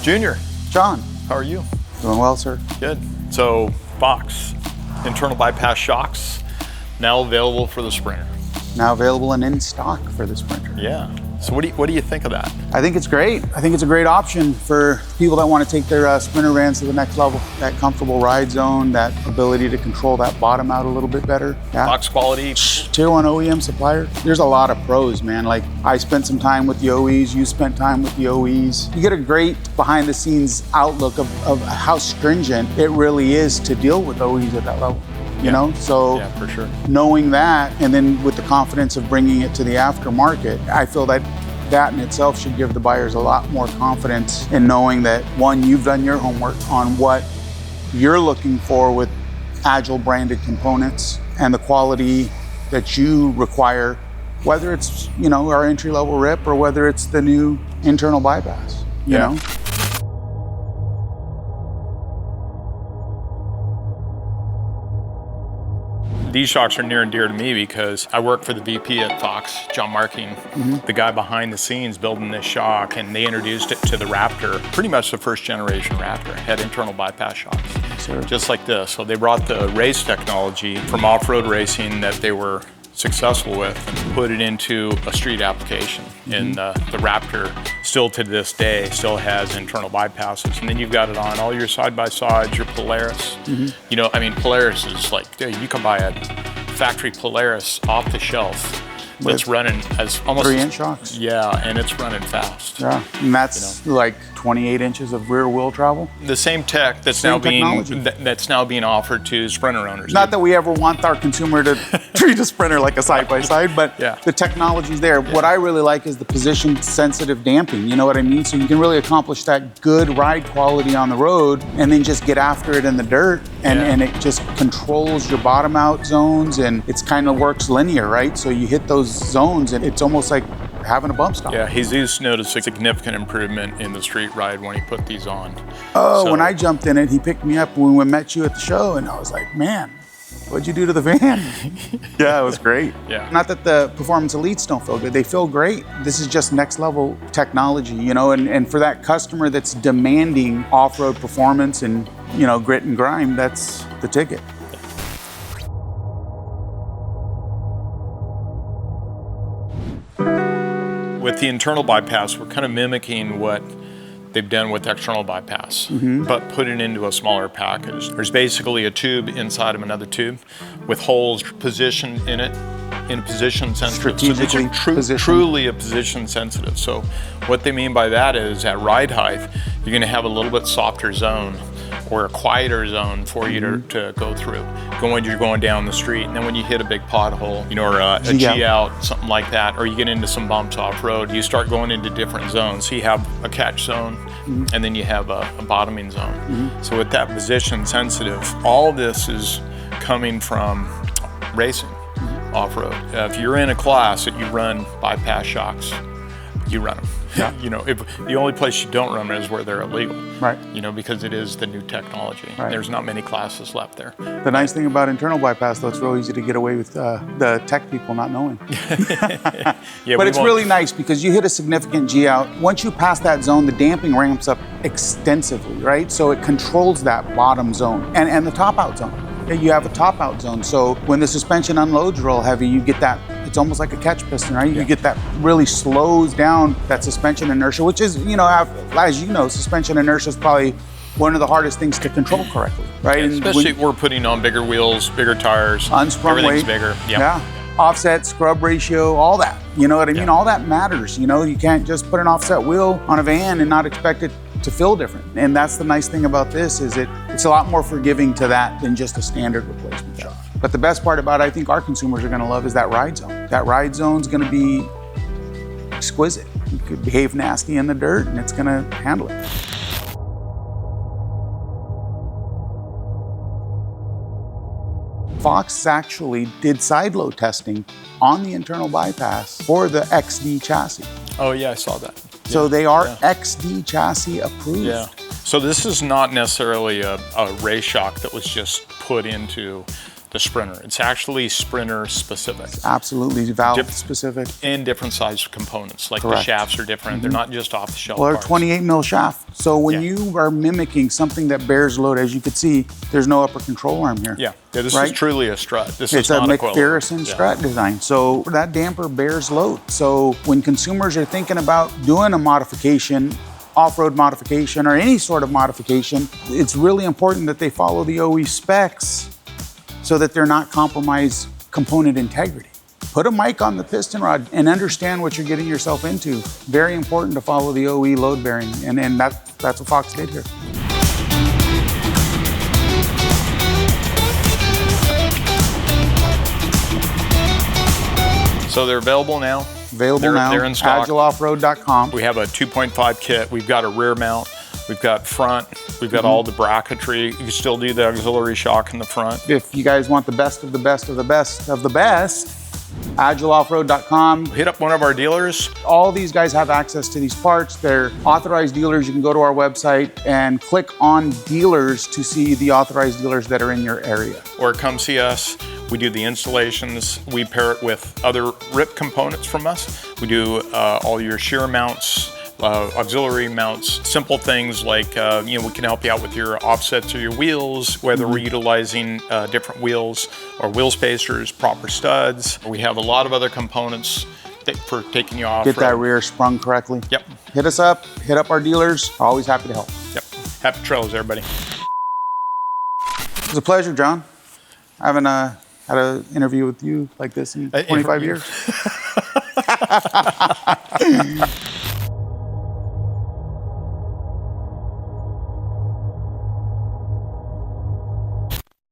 Junior. John. How are you? Doing well, sir. Good. So, FOX, internal bypass shocks, now available for the Sprinter. Now available and in stock for the Sprinter. Yeah. So what do you think of that? I think it's great. I think it's a great option for people that want to take their Sprinter vans to the next level. That comfortable ride zone, that ability to control that bottom out a little bit better. Yeah. Box quality. Tier 1 OEM supplier. There's a lot of pros, man. Like, I spent some time with the OEs, you spent time with the OEs. You get a great behind the scenes outlook of how stringent it really is to deal with OEs at that level. You know, so yeah, for sure. Knowing that, and then with the confidence of bringing it to the aftermarket, I feel that that in itself should give the buyers a lot more confidence in knowing that, one, you've done your homework on what you're looking for with Agile branded components and the quality that you require, whether it's, you know, our entry-level RIP or whether it's the new internal bypass, you know? These shocks are near and dear to me because I work for the VP at Fox, John Marking, the guy behind the scenes building this shock, and they introduced it to the Raptor, pretty much the first generation Raptor, had internal bypass shocks, just like this. So they brought the race technology from off-road racing that they were successful with and put it into a street application. And the Raptor, still to this day, still has internal bypasses. And then you've got it on all your side-by-sides, your Polaris. You know, I mean, Polaris is like, dude, you can buy a factory Polaris off the shelf that's running as almost 3-inch shocks. Yeah, and it's running fast. Yeah, and that's like 28 inches of rear wheel travel. The same tech that's now being offered to Sprinter owners. Not that we ever want our consumer to treat a Sprinter like a side-by-side, but the technology's there. What I really like is the position-sensitive damping, you know what I mean? So you can really accomplish that good ride quality on the road and then just get after it in the dirt, and it just controls your bottom-out zones, and it's kind of works linear, right? So you hit those zones, and it's almost like having a bump stop. Yeah, Jesus noticed a significant improvement in the street ride when he put these on. Oh, so, when I jumped in it, he picked me up when we met you at the show, and I was like, man, what'd you do to the van? Yeah, it was great. Yeah. Not that the Performance Elites don't feel good. They feel great. This is just next level technology, you know, and for that customer that's demanding off-road performance and, you know, grit and grime, that's the ticket. With the internal bypass, we're kind of mimicking what they've done with external bypass, but put it into a smaller package. There's basically a tube inside of another tube with holes positioned in it in a position sensitive. Strategically positioned. Truly a position sensitive. So what they mean by that is at ride height, you're going to have a little bit softer zone or a quieter zone for you to go through when you're going down the street. And then when you hit a big pothole, you know, or a G out, something like that, or you get into some bumps off-road, you start going into different zones. So you have a catch zone, and then you have a bottoming zone. So with that position sensitive, all this is coming from racing off-road. If you're in a class that you run bypass shocks, you run them. Yeah. You know, if the only place you don't run them is where they're illegal. Right. You know, because it is the new technology. Right. There's not many classes left there. The nice thing about internal bypass, though, it's real easy to get away with the tech people not knowing. But it's really nice because you hit a significant G out. Once you pass that zone, the damping ramps up extensively, right? So it controls that bottom zone and the top out zone. You have a top out zone. So when the suspension unloads real heavy, you get that, it's almost like a catch piston, right? You get that really slows down that suspension inertia, which is, you know, as you know, suspension inertia is probably one of the hardest things to control correctly, right? Yeah, especially if we're putting on bigger wheels, bigger tires, unsprung everything's weight, bigger. Yeah. Offset, scrub ratio, all that. You know what I mean? All that matters. You know, you can't just put an offset wheel on a van and not expect it to feel different. And that's the nice thing about this is it's a lot more forgiving to that than just a standard replacement shock. But the best part about it, I think our consumers are gonna love, is that ride zone. That ride zone's gonna be exquisite. You could behave nasty in the dirt and it's gonna handle it. Fox actually did side load testing on the internal bypass for the XD chassis. Oh yeah, I saw that. So they are XD chassis approved. Yeah. So this is not necessarily a race shock that was just put into the Sprinter. It's actually Sprinter specific. Absolutely valve specific. And different size components, like the shafts are different. They're not just off the shelf Well, they're parts. 28 mil shaft. So when you are mimicking something that bears load, as you can see, there's no upper control arm here. Yeah, this is truly a strut. This It's is a not McPherson strut design. So that damper bears load. So when consumers are thinking about doing a modification, off-road modification, or any sort of modification, it's really important that they follow the OE specs so that they're not compromise component integrity. Put a mic on the piston rod and understand what you're getting yourself into. Very important to follow the OE load bearing, and that's what Fox did here. So they're available now. They're in stock. AgileOffroad.com. We have a 2.5 kit. We've got a rear mount. We've got front. We've got all the bracketry. You can still do the auxiliary shock in the front. If you guys want the best of the best of the best of the best, AgileOffroad.com. Hit up one of our dealers. All these guys have access to these parts. They're authorized dealers. You can go to our website and click on dealers to see the authorized dealers that are in your area. Or come see us. We do the installations. We pair it with other RIP components from us. We do all your shear mounts, auxiliary mounts, simple things like, we can help you out with your offsets of your wheels, whether we're utilizing different wheels or wheel spacers, proper studs. We have a lot of other components for taking you off. Get that rear sprung correctly. Yep. Hit us up, hit up our dealers. Always happy to help. Yep. Happy trails, everybody. It was a pleasure, John. I haven't had an interview with you like this in 25 years.